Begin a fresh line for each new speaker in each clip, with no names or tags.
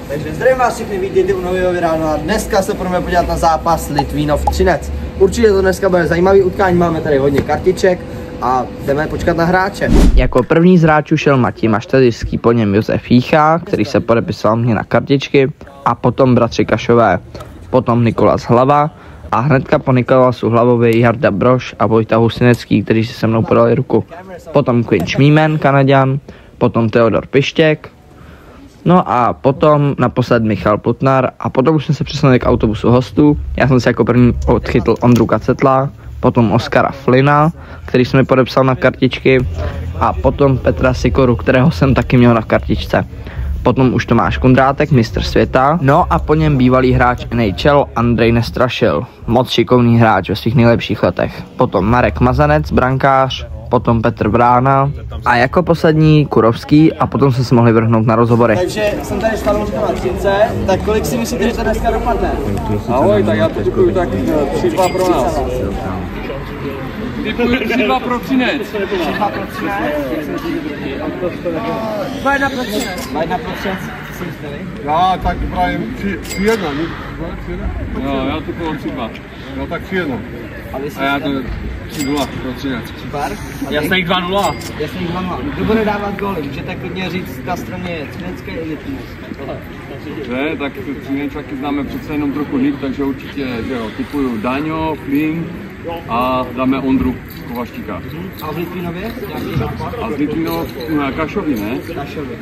Takže zdravím vás všechny, vítejte u nového videa, no a dneska se budeme podívat na zápas Litvínov Třinec. Určitě to dneska bude zajímavý utkání, máme tady hodně kartiček a jdeme počkat na hráče.
Jako první z hráčů šel Matěj Maštadický, po něm Josef Jícha, který se podepisoval mě na kartičky, a potom bratři Kašové, potom Nikolas Hlava a hnedka po Nikolasu Hlavovi Jarda Brož a Vojta Husinecký, kteří si se mnou podali ruku. Potom Quinn Schmiemann, Kanaďan, potom Theodor Pištěk, no a potom naposled Michal Plutnar a potom už jsme se přesunuli k autobusu hostů. Já jsem si jako první odchytl Ondru Kacetla, potom Oskara Flina, který jsem mi podepsal na kartičky, a potom Petra Sikoru, kterého jsem taky měl na kartičce. Potom už Tomáš Kundrátek, mistr světa, no a po něm bývalý hráč NHL Andrej Nestrašil, moc šikovný hráč ve svých nejlepších letech. Potom Marek Mazanec, brankář, potom Petr Brána a jako poslední Kurovský, a potom jsme se mohli vrhnout na rozhovory.
Takže jsem tady s fanouškem na Třince, tak kolik si myslíte, že to dneska dopadne?
Ahoj, tak já to typuju tak 3-2 pro nás. Typuju 3-2 pro Třinec.
2-1 pro Třinec. 2-1 pro Třinec.
Já tak právě 3-1, jo, já typuju 3-2. No tak 3-1. A já to 3-0 pro Třinec.
Super.
Jasných 2-0.
Jasných 2-0. Kdo bude dávat góly? Můžete klidně říct na straně třinecké i litvínovské.
Ne, tak Třinečáky známe přece jenom trochu líp, takže určitě, že jo, typuju Daňo, Flin a dáme Ondru Kovaštíka.
A v Litvínově?
A z Litvínov Kašovi, ne?
Kašovi.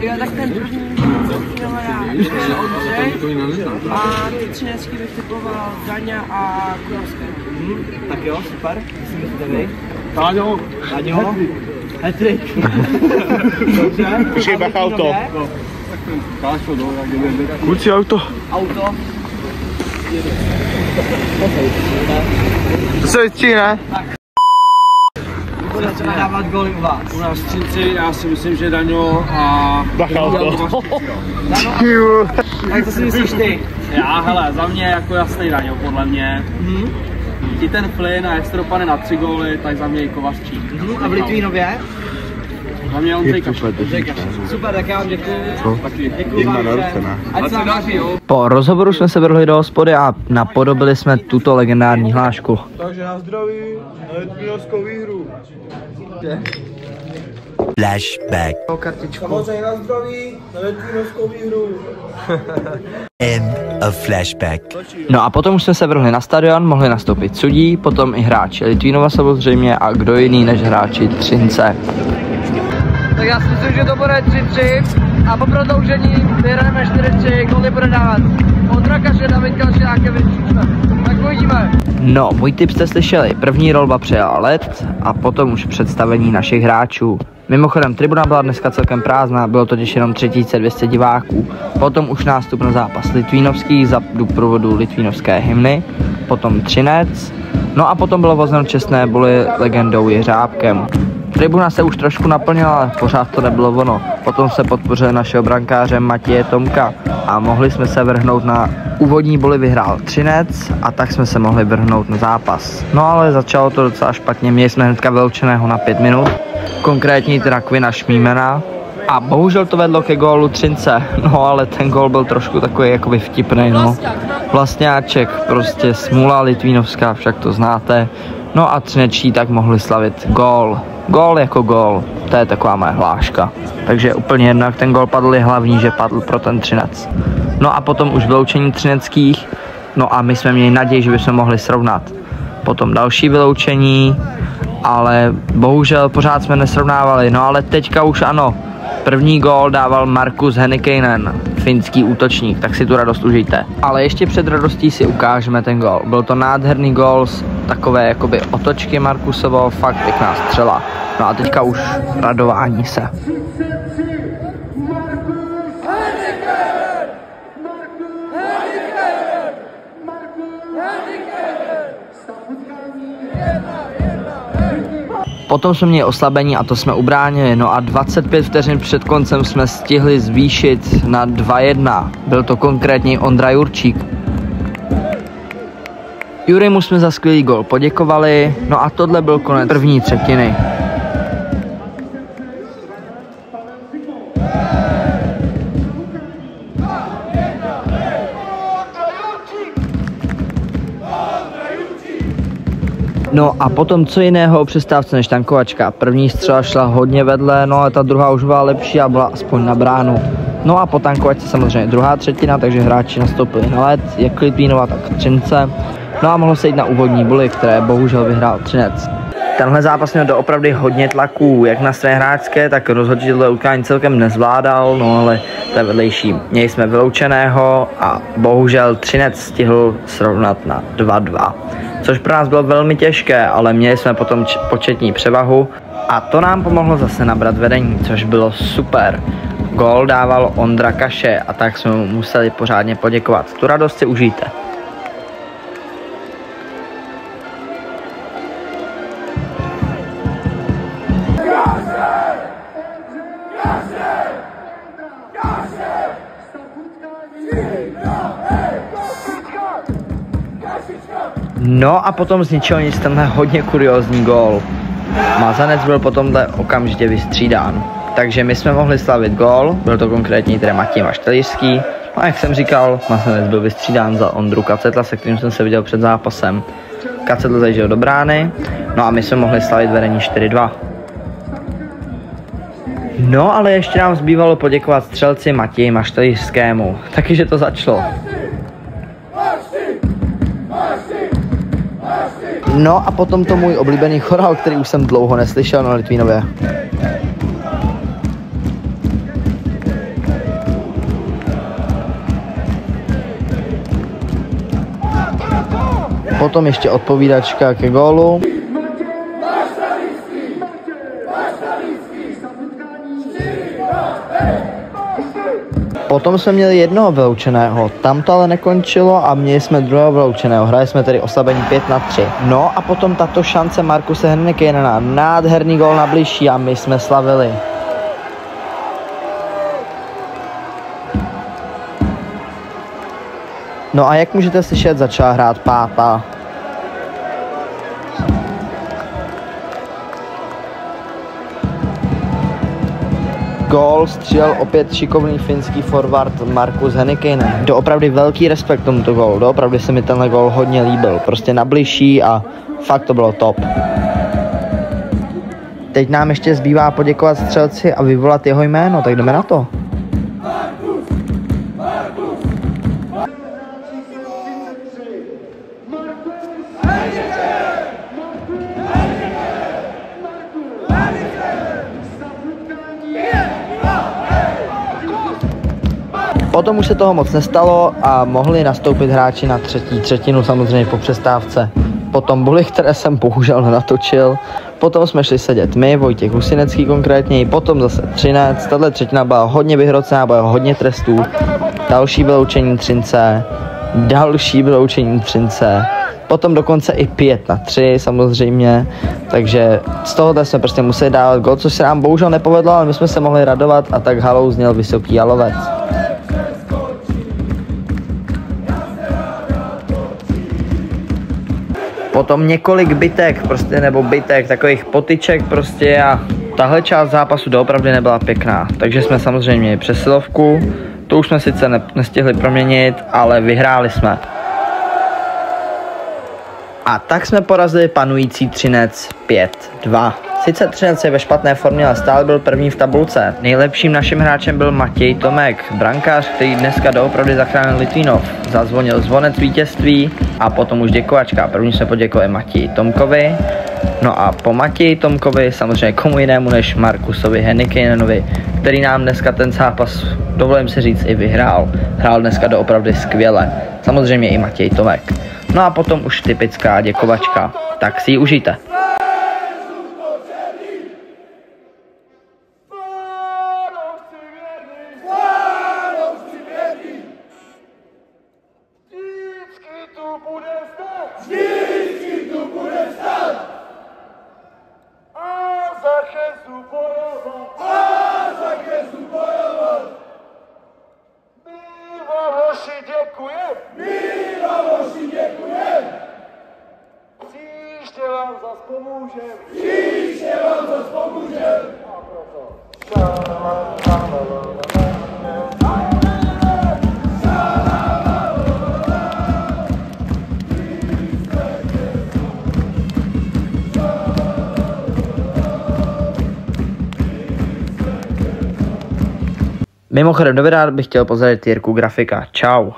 Jo, tak ten první typoval já, Ondřej, a ty třinecký bych typoval Daňa a Kurovské.
Tak jo, super. Co myslíte vy?
Táňo.
Táňo? Hat-trick. Dobře.
Píšej bach auto.
Tak ten Kášo, no, jak jde.
Kluci, auto.
Auto.
To se vytří, ne?
Bude třeba dávat góly u vás.
U nás v Třinci, já si myslím, že Daňo a...
Bach auto.
Tak to si myslíš ty?
Já, hele, za mě jako jasný Daňo, podle mě. I ten Flynn, a jak se dopadne na 3 góly, tak za mě i Kovařčík.
A v Litvínově?
Za mě Ondřej Kašel.
Super, tak já vám děkuji.
Taky.
Děkuji vám, ať se vám daří.
Po rozhovoru jsme se vrhli do hospody a napodobili jsme tuto legendární hlášku.
Takže na zdraví, na litvínovskou výhru.
Flashback.
Samozřejmě na zdraví, na litvínovskou výhru.
End of flashback.
No a potom už jsme se vrhli na stadion, mohli nastoupit sudí, potom i hráči Litvínova samozřejmě, a kdo jiný než hráči Třince.
Tak já si myslím, že to bude 3-3 a po prodloužení vyhrajeme 4-3, góly bude dávat Ondra Kaše, David Kalše a Kevin Číčka. Tak uvidíme.
No, můj tip jste slyšeli, první rolba přijela led a potom už představení našich hráčů. Mimochodem, tribuna byla dneska celkem prázdná, bylo totiž jenom 3200 diváků. Potom už nástup na zápas litvínovský za doprovodu litvínovské hymny, potom Třinec, no a potom bylo vozeno čestné boly legendou Jeřábkem. Tribuna se už trošku naplnila, ale pořád to nebylo ono. Potom se podpořili našeho brankáře Matěje Tomka a mohli jsme se vrhnout na úvodní boly, vyhrál Třinec, a tak jsme se mohli vrhnout na zápas. No ale začalo to docela špatně, měli jsme hnedka vyloučeného na 5 minut, konkrétně teda Quinna Schmiemana, a bohužel to vedlo ke gólu Třince, no ale ten gól byl trošku takový jakoby vtipnej, no. Vlastňáček, prostě smůla litvínovská, však to znáte. No a Třinečtí tak mohli slavit gól. Gól jako gól, to je taková moje hláška. Takže úplně jedno, jak ten gól padl, je hlavní, že padl pro ten Třinec. No a potom už vyloučení třineckých, no a my jsme měli naději, že bychom mohli srovnat. Potom další vyloučení, ale bohužel pořád jsme nesrovnávali, no ale teďka už ano. První gól dával Markus Hennikainen, finský útočník, tak si tu radost užijte. Ale ještě před radostí si ukážeme ten gól. Byl to nádherný gól z takové jakoby otočky Markusovo, fakt pěkná střela. No a teďka už radování se. Potom jsme měli oslabení a to jsme ubránili, no a 25 vteřin před koncem jsme stihli zvýšit na 2-1. Byl to konkrétně Ondra Jurčík. Jurimu jsme za skvělý gol poděkovali, no a tohle byl konec první třetiny. No a potom co jiného o přestávce než tankovačka. První střela šla hodně vedle, no ale ta druhá už byla lepší a byla aspoň na bránu. No a po tankovačce samozřejmě druhá třetina, takže hráči nastoupili na led, jak Litvínova, tak Třince. No a mohlo se jít na úvodní buly, které bohužel vyhrál Třinec. Tenhle zápas měl doopravdy hodně tlaků, jak na straně hráčské, tak rozhodčí utkání celkem nezvládal, no ale to je vedlejší. Měli jsme vyloučeného a bohužel Třinec stihl srovnat na 2-2. Což pro nás bylo velmi těžké, ale měli jsme potom početní převahu a to nám pomohlo zase nabrat vedení, což bylo super. Gól dával Ondra Kaše a tak jsme mu museli pořádně poděkovat. Tu radost si užijte. No a potom z ničeho nic tenhle hodně kuriózní gól. Mazanec byl potom okamžitě vystřídán. Takže my jsme mohli slavit gól, byl to konkrétně tedy Matěj Maštalířský. No a jak jsem říkal, Mazanec byl vystřídán za Ondru Kacetla, se kterým jsem se viděl před zápasem. Kacetl zajížděl do brány, no a my jsme mohli slavit vedení 4-2. No ale ještě nám zbývalo poděkovat střelci Matěji Maštalířskému, taky že to začalo. No a potom to můj oblíbený chorál, který už jsem dlouho neslyšel na Litvínově. Potom ještě odpovídačka ke gólu. Potom jsme měli jednoho vyloučeného, tam to ale nekončilo a měli jsme druhého vyloučeného, hráli jsme tedy oslabení 5-3. No a potom tato šance Markuse Hennikejnena, nádherný gól na bližší a my jsme slavili. No a jak můžete slyšet, začala hrát pátá. Gól střílel opět šikovný finský forward Markus Hennikejnen. Doopravdy velký respekt tomuto gólu, doopravdy se mi tenhle gól hodně líbil, prostě na bližší a fakt to bylo top. Teď nám ještě zbývá poděkovat střelci a vyvolat jeho jméno, tak jdeme na to. Potom už se toho moc nestalo a mohli nastoupit hráči na třetí třetinu, samozřejmě po přestávce. Potom buly, které jsem bohužel nenatočil. Potom jsme šli sedět my, Vojtěch Husinecký konkrétně, potom zase Třinec. Tato třetina byla hodně vyhrocená, bylo hodně trestů. Další vyloučení Třince, další vyloučení Třince. Potom dokonce i 5-3 samozřejmě, takže z tohohle jsme prostě museli dávat gól, což se nám bohužel nepovedlo, ale my jsme se mohli radovat a tak halou zněl Vysoký Jalovec. Potom několik bitek, prostě, nebo bitek, takových potyček prostě a tahle část zápasu doopravdy nebyla pěkná. Takže jsme samozřejmě měli přesilovku, to už jsme sice nestihli proměnit, ale vyhráli jsme. A tak jsme porazili panující Třinec 5-2. Sice Třinec je ve špatné formě, ale stále byl první v tabulce. Nejlepším naším hráčem byl Matěj Tomek, brankář, který dneska doopravdy zachránil Litvínov. Zazvonil zvonec vítězství a potom už děkovačka. První jsme poděkovali Matěji Tomkovi. No a po Matěji Tomkovi samozřejmě komu jinému než Markusovi Hennikejnenovi, který nám dneska ten zápas, dovolím si říct, i vyhrál. Hrál dneska doopravdy skvěle. Samozřejmě i Matěj Tomek. No a potom už typická děkovačka. Tak si ji užijte. Mimochodem, do videa bych chtěl pozdravit Jirku Grafika. Čau.